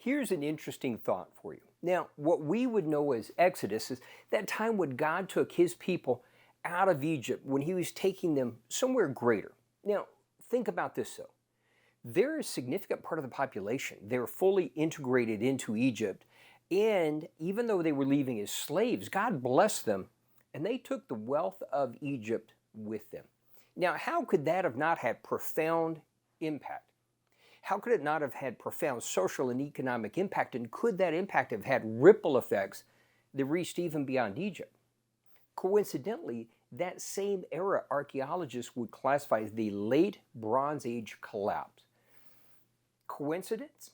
Here's an interesting thought for you. Now, what we would know as Exodus is that time when God took his people out of Egypt when he was taking them somewhere greater. Now, think about this though. They're a significant part of the population. They're fully integrated into Egypt. And even though they were leaving as slaves, God blessed them and they took the wealth of Egypt with them. Now, how could that have not had profound impact? How could it not have had profound social and economic impact? And could that impact have had ripple effects that reached even beyond Egypt? Coincidentally, that same era archaeologists would classify as the late Bronze Age collapse. Coincidence?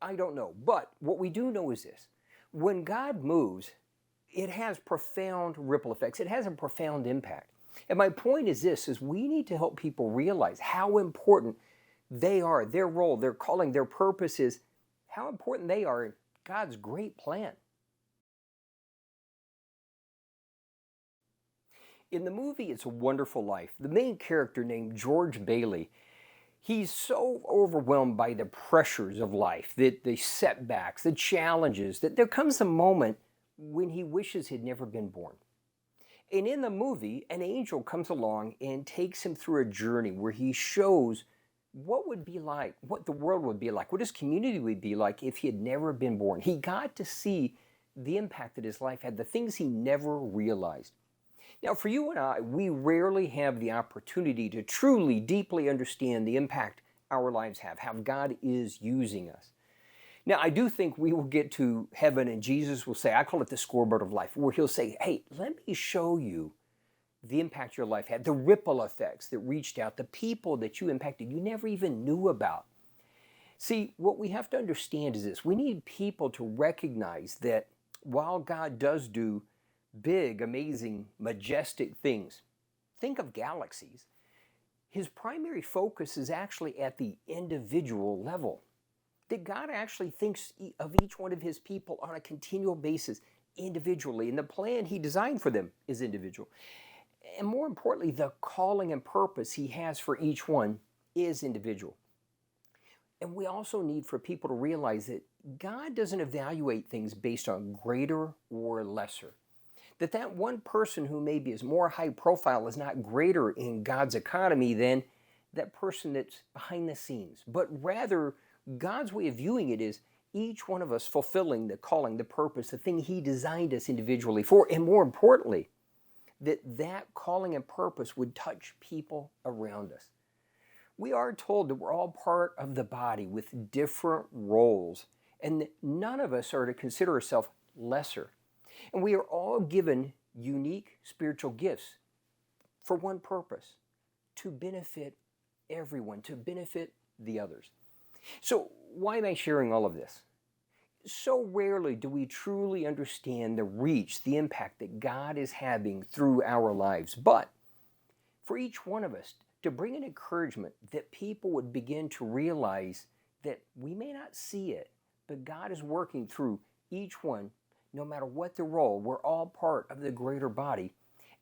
I don't know. But what we do know is this. When God moves, it has profound ripple effects. It has a profound impact. And my point is this, is we need to help people realize how important they are, their role, their calling, their purpose is, how important they are in God's great plan. In the movie It's a Wonderful Life, the main character named George Bailey, he's so overwhelmed by the pressures of life, the setbacks, the challenges, that there comes a moment when he wishes he'd never been born. And in the movie, an angel comes along and takes him through a journey where he shows what would be like, what the world would be like, what his community would be like if he had never been born. He got to see the impact that his life had, the things he never realized. Now, for you and I, we rarely have the opportunity to truly, deeply understand the impact our lives have, how God is using us. Now, I do think we will get to heaven and Jesus will say, I call it the scoreboard of life, where he'll say, hey, let me show you the impact your life had, the ripple effects that reached out, the people that you impacted you never even knew about. See, what we have to understand is this. We need people to recognize that while God does do big, amazing, majestic things, think of galaxies, his primary focus is actually at the individual level. That God actually thinks of each one of his people on a continual basis, individually, and the plan he designed for them is individual. And more importantly, the calling and purpose he has for each one is individual. And we also need for people to realize that God doesn't evaluate things based on greater or lesser. That one person who maybe is more high profile is not greater in God's economy than that person that's behind the scenes. But rather, God's way of viewing it is each one of us fulfilling the calling, the purpose, the thing he designed us individually for. And more importantly, that calling and purpose would touch people around us. We are told that we're all part of the body with different roles, and that none of us are to consider ourselves lesser. And we are all given unique spiritual gifts for one purpose, to benefit everyone, to benefit the others. So why am I sharing all of this? So rarely do we truly understand the reach, the impact that God is having through our lives. But for each one of us, to bring an encouragement that people would begin to realize that we may not see it, but God is working through each one, no matter what the role. We're all part of the greater body,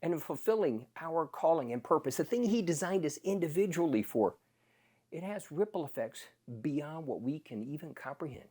and in fulfilling our calling and purpose, the thing he designed us individually for, it has ripple effects beyond what we can even comprehend.